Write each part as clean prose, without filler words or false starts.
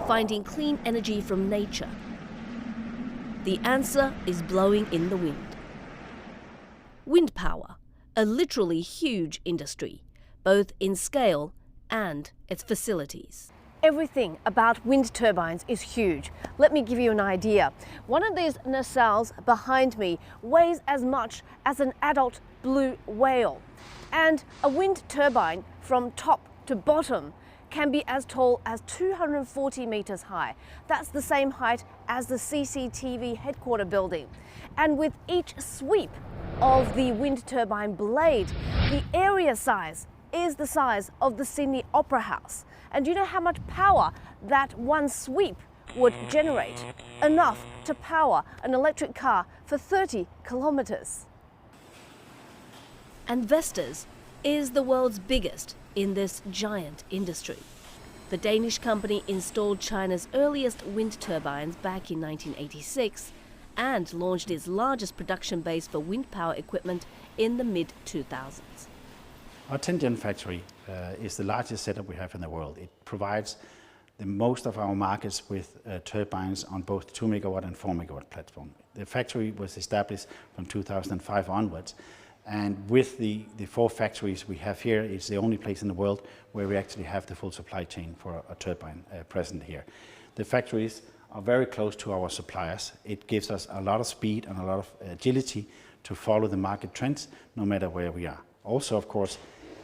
finding clean energy from nature? The answer is blowing in the wind. Wind power, a literally huge industry, both in scale and its facilities. Everything about wind turbines is huge. Let me give you an idea. One of these nacelles behind me weighs as much as an adult blue whale. And a wind turbine from top to bottom can be as tall as 240 meters high. That's the same height as the CCTV headquarter building. And with each sweep of the wind turbine blade, the area size is the size of the Sydney Opera House. And do you know how much power that one sweep would generate? Enough to power an electric car for 30 kilometers. And Vestas is the world's biggest in this giant industry. The Danish company installed China's earliest wind turbines back in 1986 and launched its largest production base for wind power equipment in the mid-2000s. Our Tianjin factory is the largest setup we have in the world. It provides the most of our markets with turbines on both 2 megawatt and 4 megawatt platform. The factory was established from 2005 onwards, and with the 4 factories we have here, it's the only place in the world where we actually have the full supply chain for a turbine present here. The factories are very close to our suppliers. It gives us a lot of speed and a lot of agility to follow the market trends, no matter where we are. Also, of course,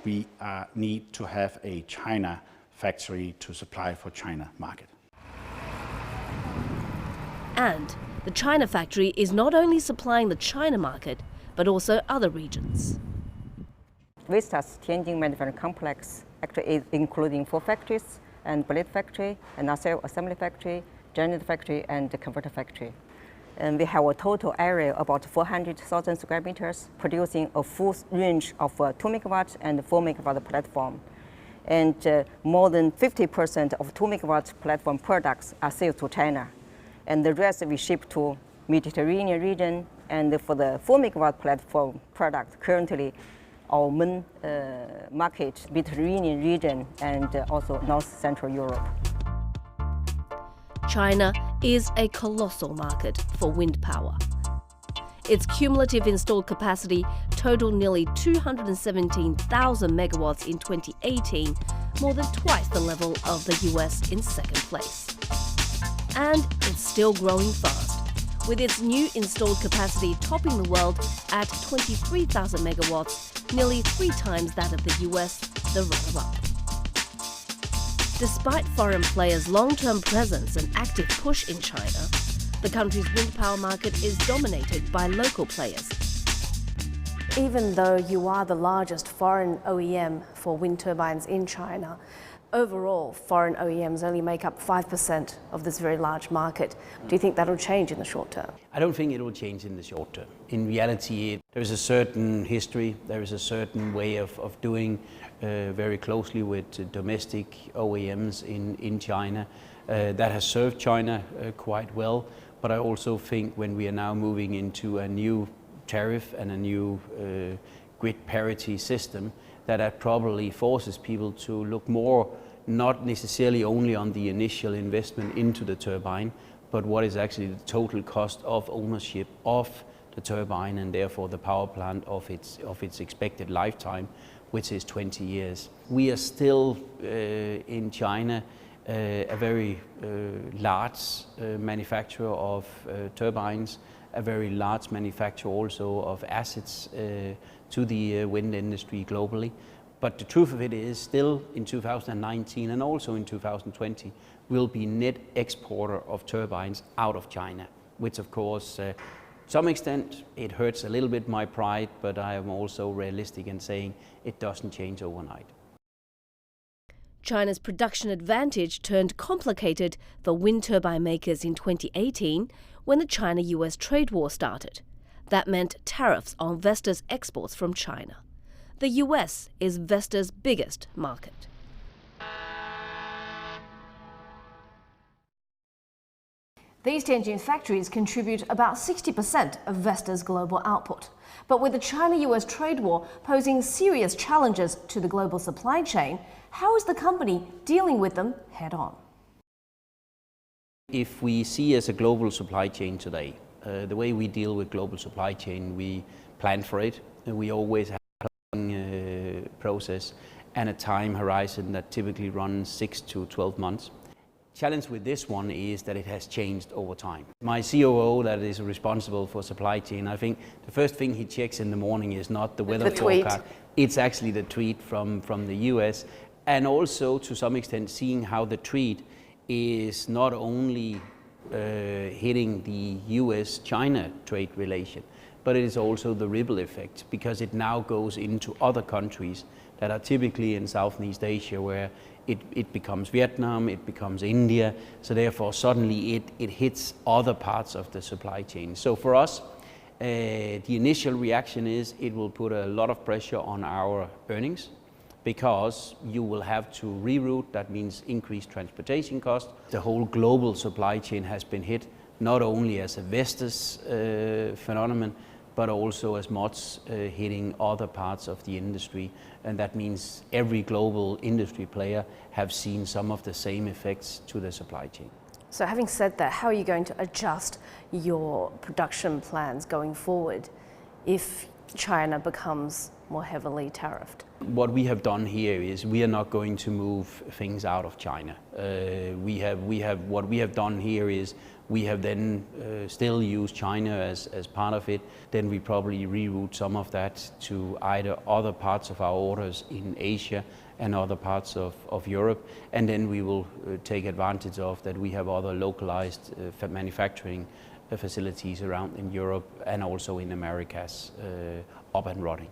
we need to have a China factory to supply for China market. And the China factory is not only supplying the China market, but also other regions. Vestas Tianjin manufacturing complex actually is including 4 factories, and blade factory, and nacelle assembly factory, generator factory, and the converter factory. And we have a total area about 400,000 square meters, producing a full range of 2 megawatt and 4 megawatt platform. And more than 50% of 2 megawatt platform products are sold to China. And the rest we ship to Mediterranean region. And for the 4 megawatt platform product, currently our main market, Mediterranean region and also North Central Europe. China is a colossal market for wind power. Its cumulative installed capacity totaled nearly 217,000 megawatts in 2018, more than twice the level of the US in second place. And it's still growing fast, with its new installed capacity topping the world at 23,000 megawatts, nearly 3 times that of the US, the runner-up. Despite foreign players' long-term presence and active push in China, the country's wind power market is dominated by local players. Even though you are the largest foreign OEM for wind turbines in China, overall foreign OEMs only make up 5% of this very large market. Do you think that will change in the short term? I don't think it will change in the short term. In reality, there is a certain history, there is a certain way of doing very closely with domestic OEMs in China. That has served China quite well, but I also think when we are now moving into a new tariff and a new grid parity system, that probably forces people to look more, not necessarily only on the initial investment into the turbine, but what is actually the total cost of ownership of the turbine and therefore the power plant of its expected lifetime, which is 20 years. We are still in China a very large manufacturer of turbines, a very large manufacturer also of assets to the wind industry globally. But the truth of it is still in 2019 and also in 2020 will be net exporter of turbines out of China, which of course to some extent it hurts a little bit my pride, but I am also realistic in saying it doesn't change overnight. China's production advantage turned complicated for wind turbine makers in 2018 when the China-US trade war started. That meant tariffs on Vestas exports from China. The US is Vestas' biggest market. These Tianjin factories contribute about 60% of Vestas' global output. But with the China-US trade war posing serious challenges to the global supply chain, how is the company dealing with them head-on? If we see as a global supply chain today, the way we deal with global supply chain, we plan for it. We always have a planning process and a time horizon that typically runs 6 to 12 months. Challenge with this one is that it has changed over time. My COO that is responsible for supply chain, I think the first thing he checks in the morning is not the weather forecast. It's actually the tweet from the US, and also to some extent seeing how the tweet is not only hitting the US-China trade relation, but it is also the ripple effect, because it now goes into other countries that are typically in Southeast Asia, where it becomes Vietnam, it becomes India, so therefore suddenly it hits other parts of the supply chain. So for us, the initial reaction is it will put a lot of pressure on our earnings, because you will have to reroute. That means increased transportation costs. The whole global supply chain has been hit, not only as a Vestas phenomenon, but also as much hitting other parts of the industry. And that means every global industry player have seen some of the same effects to the supply chain. So having said that, how are you going to adjust your production plans going forward if China becomes more heavily tariffed? What we have done here is we are not going to move things out of China. What we have done here is we have then still used China as part of it. Then we probably reroute some of that to either other parts of our orders in Asia and other parts of Europe. And then we will take advantage of that we have other localized manufacturing facilities around in Europe and also in Americas up and running.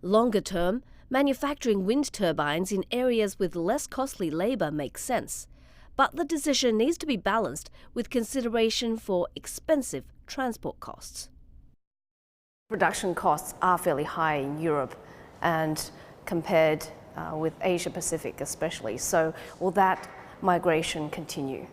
Longer term, manufacturing wind turbines in areas with less costly labour makes sense, but the decision needs to be balanced with consideration for expensive transport costs. Production costs are fairly high in Europe and compared with Asia Pacific especially, so will that migration continue?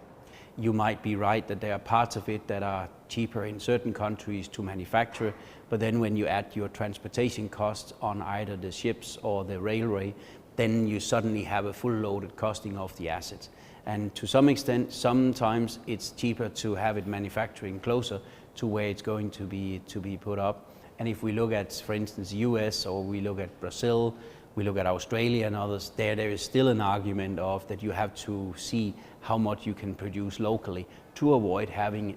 You might be right that there are parts of it that are cheaper in certain countries to manufacture, but then when you add your transportation costs on either the ships or the railway, then you suddenly have a full loaded costing of the assets. And to some extent, sometimes it's cheaper to have it manufacturing closer to where it's going to be put up. And if we look at, for instance, US, or we look at Brazil, we look at Australia and others, there is still an argument of that you have to see how much you can produce locally to avoid having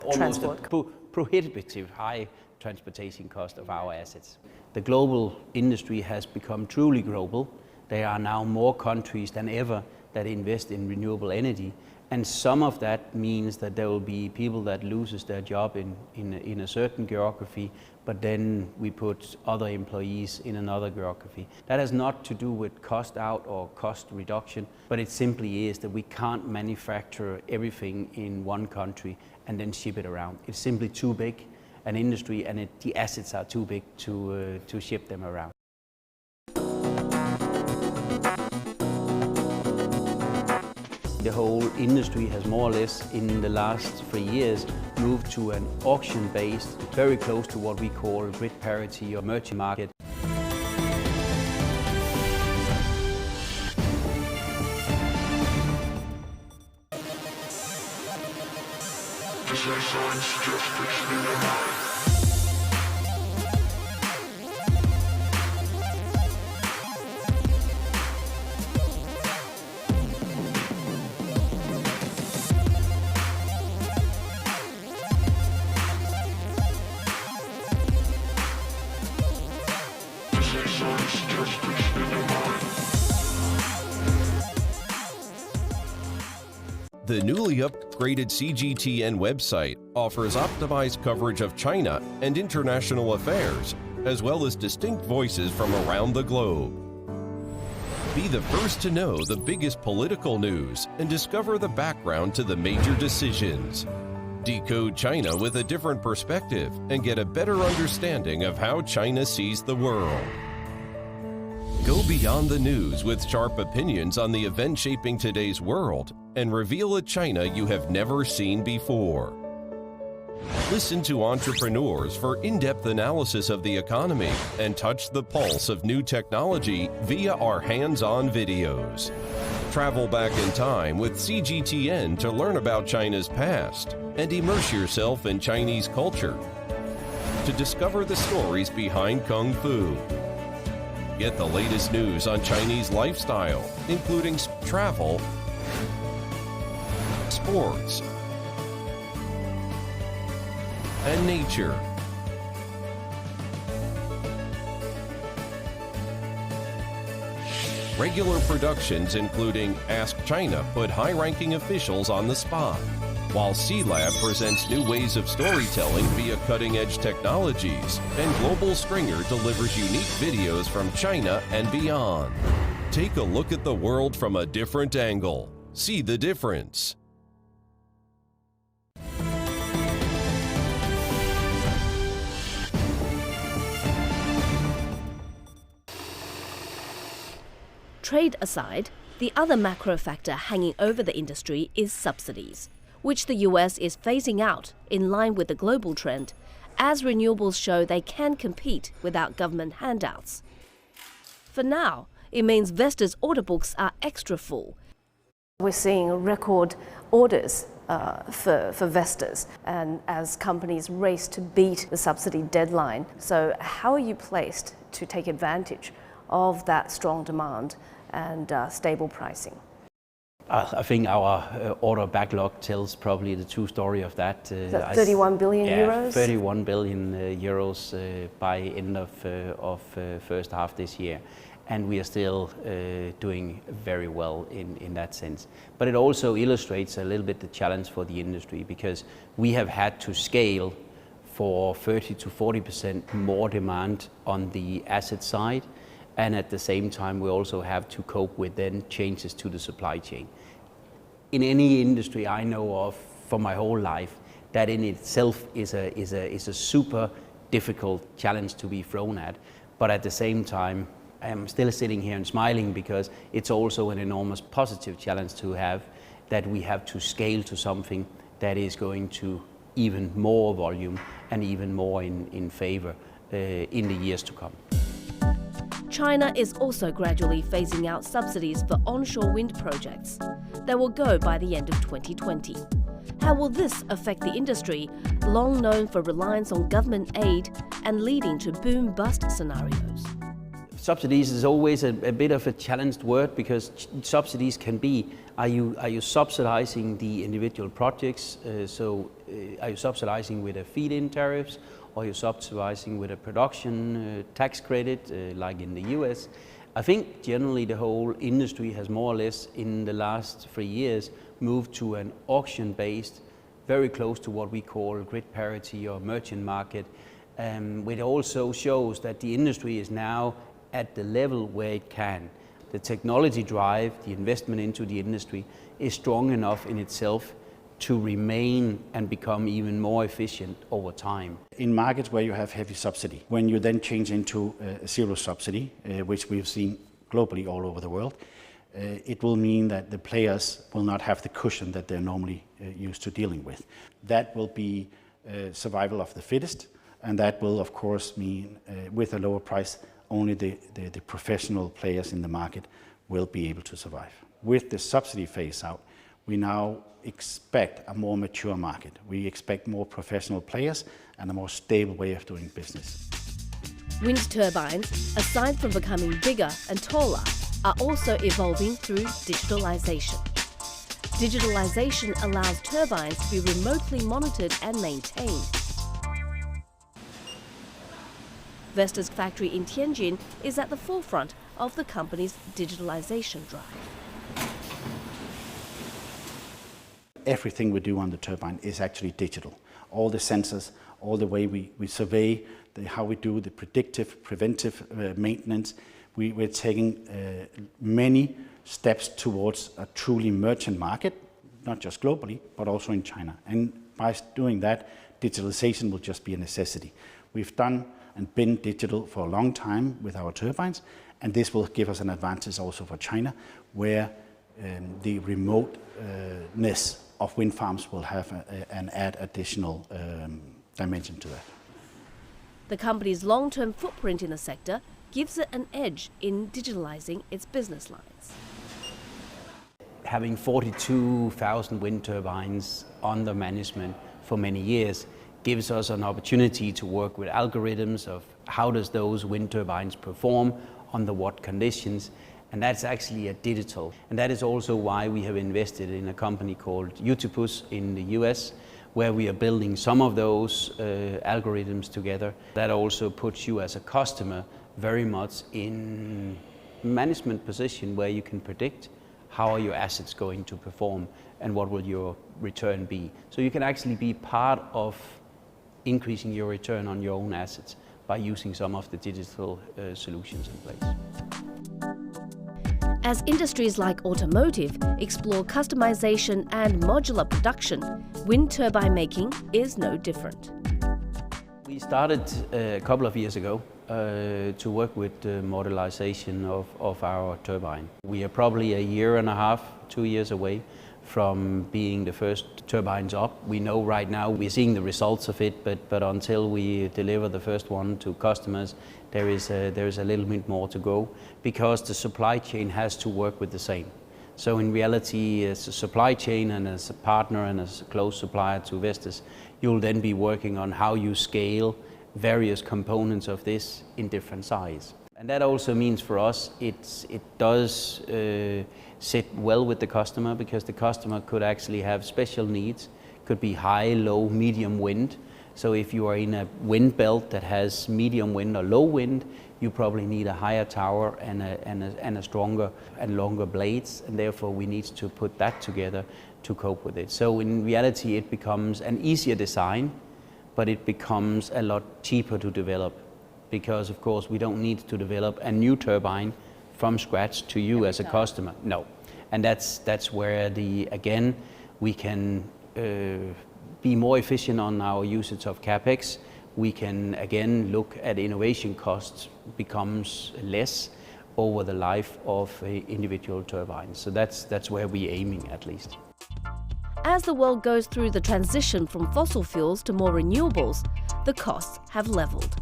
almost a prohibitive high transportation cost of our assets. The global industry has become truly global. There are now more countries than ever that invest in renewable energy, and some of that means that there will be people that loses their job in a certain geography, but then we put other employees in another geography. That has not to do with cost out or cost reduction, but it simply is that we can't manufacture everything in one country and then ship it around. It's simply too big an industry, and the assets are too big to ship them around. The whole industry has more or less in the last 3 years moved to an auction-based, very close to what we call grid parity or merchant market. The newly upgraded CGTN website offers optimized coverage of China and international affairs, as well as distinct voices from around the globe. Be the first to know the biggest political news and discover the background to the major decisions. Decode China with a different perspective and get a better understanding of how China sees the world. Go beyond the news with sharp opinions on the events shaping today's world and reveal a China you have never seen before. Listen to entrepreneurs for in-depth analysis of the economy and touch the pulse of new technology via our hands-on videos. Travel back in time with CGTN to learn about China's past and immerse yourself in Chinese culture to discover the stories behind Kung Fu. Get the latest news on Chinese lifestyle, including travel, sports, and nature. Regular productions including Ask China put high-ranking officials on the spot, while C-Lab presents new ways of storytelling via cutting-edge technologies, and Global Stringer delivers unique videos from China and beyond. Take a look at the world from a different angle. See the difference. Trade aside, the other macro factor hanging over the industry is subsidies, which the US is phasing out in line with the global trend, as renewables show they can compete without government handouts. For now, it means Vestas' order books are extra full. We're seeing record orders for Vestas, and as companies race to beat the subsidy deadline. So how are you placed to take advantage of that strong demand and stable pricing? I think our order backlog tells probably the true story of that. Is that 31 billion euros? 31 billion euros by end of first half this year. And we are still doing very well in that sense. But it also illustrates a little bit the challenge for the industry, because we have had to scale for 30 to 40% more demand on the asset side. And at the same time, we also have to cope with then changes to the supply chain. In any industry I know of for my whole life, that in itself is a super difficult challenge to be thrown at. But at the same time, I'm still sitting here and smiling, because it's also an enormous positive challenge to have, that we have to scale to something that is going to even more volume and even more in favor in the years to come. China is also gradually phasing out subsidies for onshore wind projects that will go by the end of 2020. How will this affect the industry, long known for reliance on government aid and leading to boom-bust scenarios? Subsidies is always a bit of a challenged word, because subsidies can be, are you subsidizing the individual projects? Are you subsidizing with a feed-in tariffs? Or you're subsidizing with a production tax credit, like in the US. I think generally the whole industry has more or less in the last 3 years moved to an auction-based, very close to what we call grid parity or merchant market, which also shows that the industry is now at the level where it can. The technology drive, the investment into the industry is strong enough in itself to remain and become even more efficient over time. In markets where you have heavy subsidy, when you then change into zero subsidy, which we've seen globally all over the world, it will mean that the players will not have the cushion that they're normally used to dealing with. That will be survival of the fittest, and that will of course mean with a lower price, only the professional players in the market will be able to survive. With the subsidy phase out, we now expect a more mature market. We expect more professional players and a more stable way of doing business. Wind turbines, aside from becoming bigger and taller, are also evolving through digitalization. Digitalization allows turbines to be remotely monitored and maintained. Vestas' factory in Tianjin is at the forefront of the company's digitalization drive. Everything we do on the turbine is actually digital. All the sensors, all the way we survey, how we do the predictive, preventive maintenance. We're taking many steps towards a truly merchant market, not just globally, but also in China. And by doing that, digitalization will just be a necessity. We've done and been digital for a long time with our turbines, and this will give us an advantage also for China, where the remoteness of wind farms will have an additional dimension to that. The company's long-term footprint in the sector gives it an edge in digitalizing its business lines. having 42,000 wind turbines under management for many years gives us an opportunity to work with algorithms of how does those wind turbines perform, under what conditions, and that's actually a digital. And that is also why we have invested in a company called Utipus in the US, where we are building some of those algorithms together. That also puts you as a customer very much in management position where you can predict how are your assets going to perform and what will your return be. So you can actually be part of increasing your return on your own assets by using some of the digital solutions in place. As industries like automotive explore customization and modular production, wind turbine making is no different. We started a couple of years ago to work with the modularization of our turbine. We are probably a year and a half, 2 years away from being the first turbines up. We know right now we're seeing the results of it, but until we deliver the first one to customers, there is a little bit more to go, because the supply chain has to work with the same. So in reality, as a supply chain and as a partner and as a close supplier to Vestas, you'll then be working on how you scale various components of this in different size. And that also means for us, it does sit well with the customer, because the customer could actually have special needs, could be high, low, medium wind. So if you are in a wind belt that has medium wind or low wind, you probably need a higher tower and a stronger and longer blades, and therefore we need to put that together to cope with it. So in reality, it becomes an easier design, but it becomes a lot cheaper to develop, because of course we don't need to develop a new turbine from scratch to you as a customer. No, and that's where again we can be more efficient on our usage of capex. We can again look at innovation costs becomes less over the life of individual turbines. So that's where we're aiming, at least. As the world goes through the transition from fossil fuels to more renewables, the costs have leveled.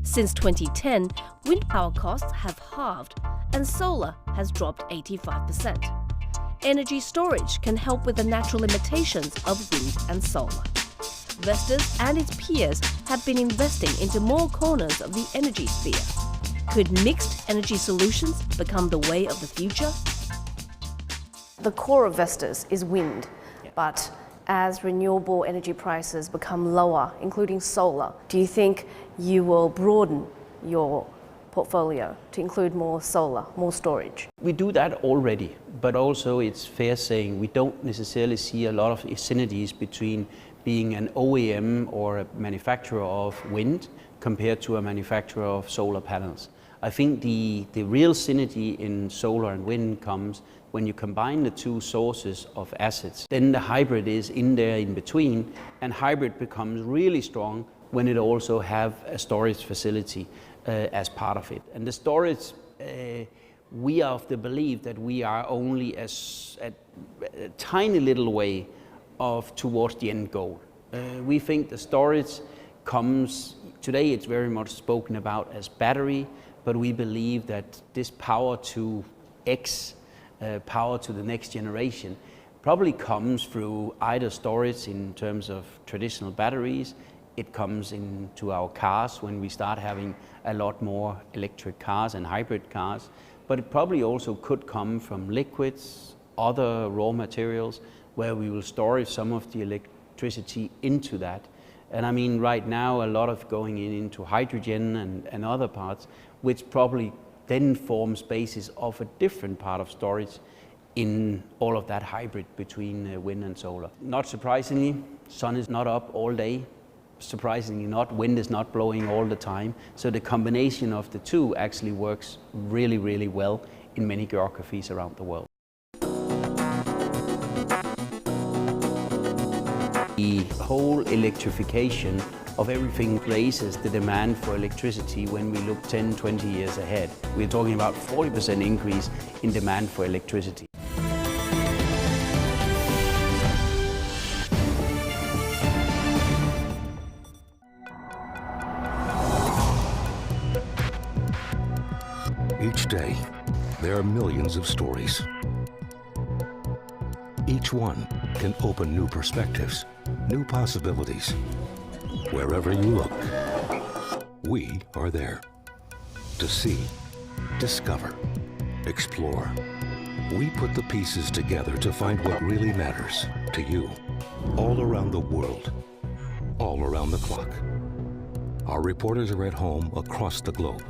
Since 2010, wind power costs have halved and solar has dropped 85%. Energy storage can help with the natural limitations of wind and solar. Vestas and its peers have been investing into more corners of the energy sphere. Could mixed energy solutions become the way of the future? The core of Vestas is wind, but as renewable energy prices become lower, including solar, do you think you will broaden your portfolio to include more solar, more storage? We do that already, but also it's fair saying we don't necessarily see a lot of synergies between being an OEM or a manufacturer of wind compared to a manufacturer of solar panels. I think the real synergy in solar and wind comes when you combine the two sources of assets. Then the hybrid is in there in between, and hybrid becomes really strong when it also have a storage facility as part of it. And the storage, we are of the belief that we are only a tiny little way towards the end goal. We think the storage comes, today it's very much spoken about as battery, but we believe that this power to X, power to the next generation, probably comes through either storage in terms of traditional batteries. It comes into our cars when we start having a lot more electric cars and hybrid cars, but it probably also could come from liquids, other raw materials, where we will store some of the electricity into that. And I mean, right now, a lot of going into hydrogen and other parts, which probably then forms basis of a different part of storage in all of that hybrid between wind and solar. Not surprisingly, sun is not up all day. Surprisingly not, wind is not blowing all the time. So the combination of the two actually works really, really well in many geographies around the world. The whole electrification of everything raises the demand for electricity when we look 10, 20 years ahead. We're talking about 40% increase in demand for electricity. Each day, there are millions of stories. Each one can open new perspectives, new possibilities. Wherever you look, we are there. To see, discover, explore. We put the pieces together to find what really matters to you, all around the world, all around the clock. Our reporters are at home across the globe.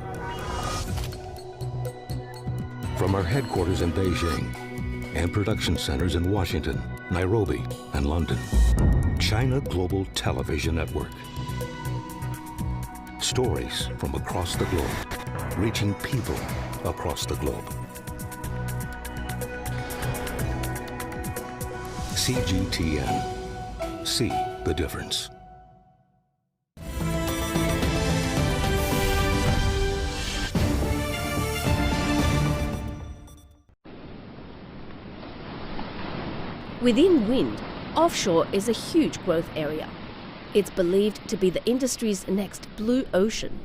From our headquarters in Beijing and production centers in Washington, Nairobi, and London, China Global Television Network. Stories from across the globe, reaching people across the globe. CGTN. See the difference. Within wind, offshore is a huge growth area. It's believed to be the industry's next blue ocean.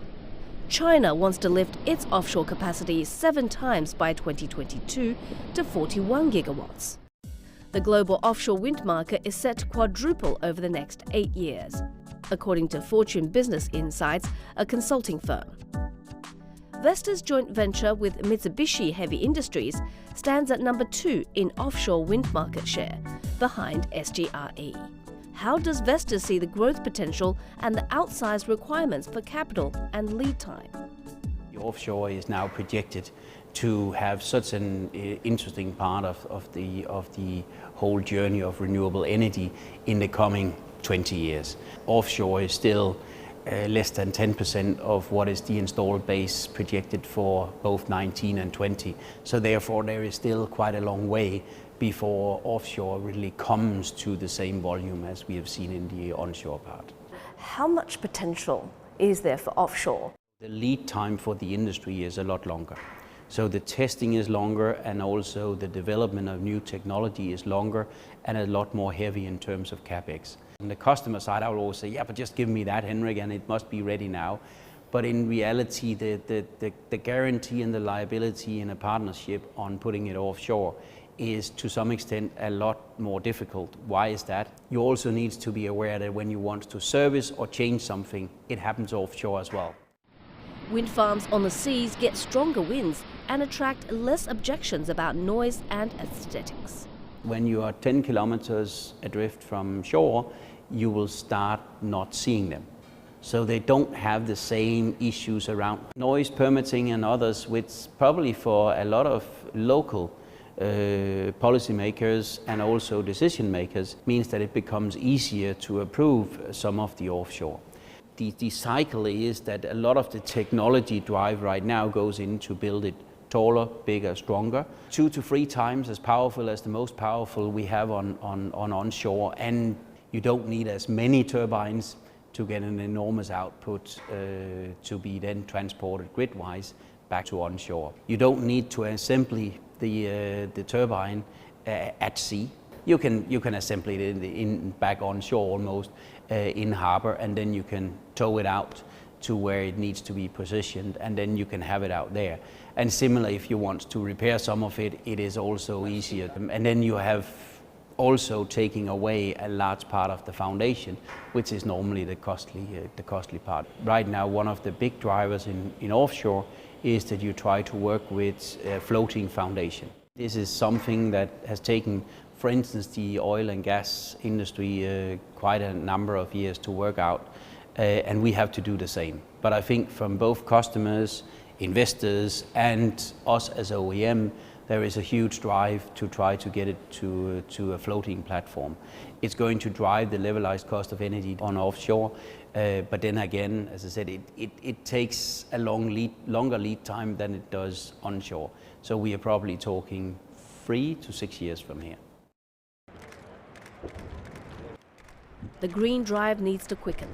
China wants to lift its offshore capacity 7 times by 2022 to 41 gigawatts. The global offshore wind market is set to quadruple over the next 8 years, according to Fortune Business Insights, a consulting firm. Vestas' joint venture with Mitsubishi Heavy Industries stands at number 2 in offshore wind market share, behind SGRE. How does Vestas see the growth potential and the outsized requirements for capital and lead time? The offshore is now projected to have such an interesting part of the whole journey of renewable energy in the coming 20 years. Offshore is still less than 10% of what is the installed base projected for both 19 and 20. So therefore there is still quite a long way before offshore really comes to the same volume as we have seen in the onshore part. How much potential is there for offshore? The lead time for the industry is a lot longer. So the testing is longer, and also the development of new technology is longer and a lot more heavy in terms of capex. On the customer side, I will always say, yeah, but just give me that, Henrik, and it must be ready now. But in reality, the guarantee and the liability in a partnership on putting it offshore is to some extent a lot more difficult. Why is that? You also need to be aware that when you want to service or change something, it happens offshore as well. Wind farms on the seas get stronger winds and attract less objections about noise and aesthetics. When you are 10 kilometers adrift from shore, you will start not seeing them. So they don't have the same issues around noise permitting and others, which probably for a lot of local policymakers and also decision makers means that it becomes easier to approve some of the offshore. The cycle is that a lot of the technology drive right now goes in to build it taller, bigger, stronger, 2 to 3 times as powerful as the most powerful we have on onshore, and you don't need as many turbines to get an enormous output to be then transported grid-wise back to onshore. You don't need to assemble the turbine at sea. You can assemble it in back onshore almost in harbor, and then you can tow it out to where it needs to be positioned, and then you can have it out there. And similarly, if you want to repair some of it, it is also easier. And then you have also taking away a large part of the foundation, which is normally the costly part. Right now, one of the big drivers in offshore is that you try to work with floating foundation. This is something that has taken, for instance, the oil and gas industry quite a number of years to work out, and we have to do the same. But I think from both customers, investors, and us as OEM, there is a huge drive to try to get it to a floating platform. It's going to drive the levelized cost of energy on offshore, but then again, as I said, it takes a longer lead time than it does onshore. So we are probably talking 3 to 6 years from here. The green drive needs to quicken.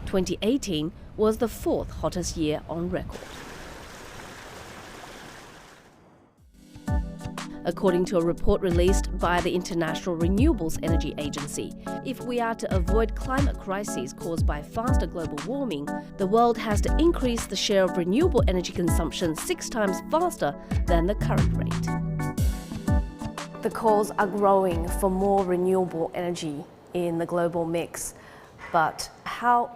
2018 was the 4th hottest year on record. According to a report released by the International Renewables Energy Agency, if we are to avoid climate crises caused by faster global warming, the world has to increase the share of renewable energy consumption 6 times faster than the current rate. The calls are growing for more renewable energy in the global mix, but how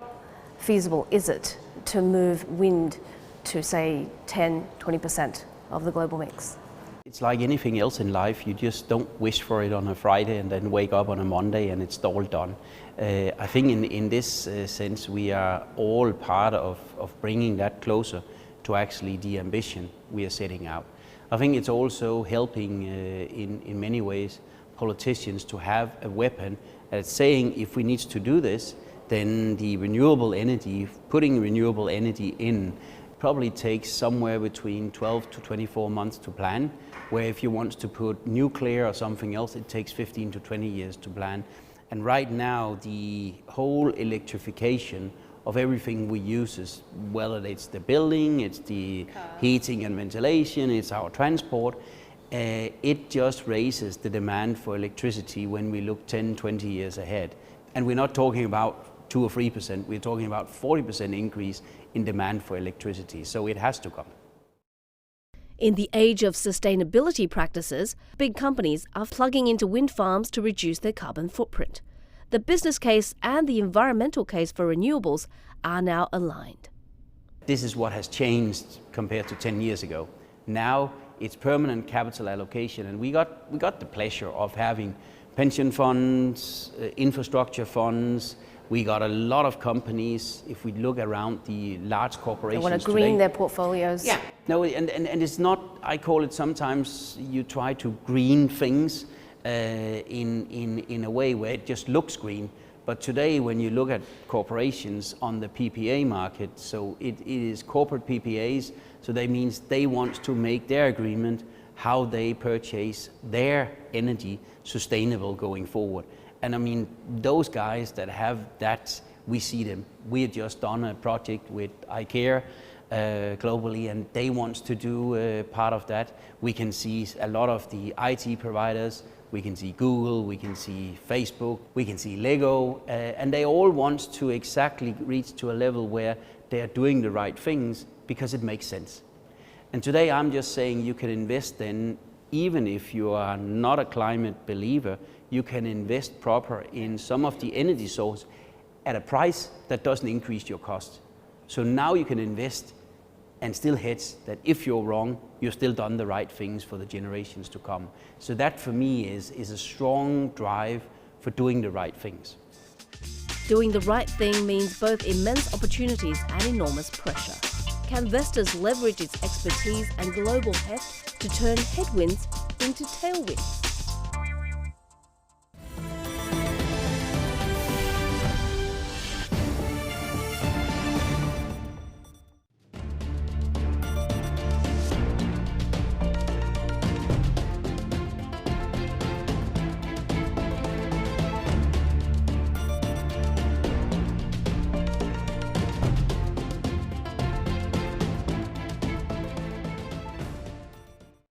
feasible is it to move wind to, say, 10-20% of the global mix? It's like anything else in life, you just don't wish for it on a Friday and then wake up on a Monday and it's all done. I think in this sense we are all part of bringing that closer to actually the ambition we are setting out. I think it's also helping in many ways politicians to have a weapon at saying if we need to do this, then the renewable energy, putting renewable energy in, probably takes somewhere between 12 to 24 months to plan, where if you want to put nuclear or something else, it takes 15 to 20 years to plan. And right now, the whole electrification of everything we use, is, whether it's the building, it's the heating and ventilation, it's our transport, it just raises the demand for electricity when we look 10, 20 years ahead. And we're not talking about 2 or 3%, we're talking about 40% increase in demand for electricity, so it has to come. In the age of sustainability practices, big companies are plugging into wind farms to reduce their carbon footprint. The business case and the environmental case for renewables are now aligned. This is what has changed compared to 10 years ago. Now it's permanent capital allocation, and we got the pleasure of having pension funds, infrastructure funds. We got a lot of companies, if we look around the large corporations They want to green today, their portfolios. Yeah, no, and it's not, I call it sometimes you try to green things in a way where it just looks green. But today when you look at corporations on the PPA market, so it is corporate PPAs, so that means they want to make their agreement how they purchase their energy sustainable going forward. And I mean, those guys that have that, we see them. We had just done a project with IKEA globally, and they want to do part of that. We can see a lot of the IT providers, we can see Google, we can see Facebook, we can see Lego, and they all want to exactly reach to a level where they are doing the right things because it makes sense. And today I'm just saying you can invest then, even if you are not a climate believer, you can invest proper in some of the energy source at a price that doesn't increase your cost. So now you can invest and still hedge that if you're wrong, you've still done the right things for the generations to come. So that for me is a strong drive for doing the right things. Doing the right thing means both immense opportunities and enormous pressure. Can Vestas leverage its expertise and global heft to turn headwinds into tailwinds?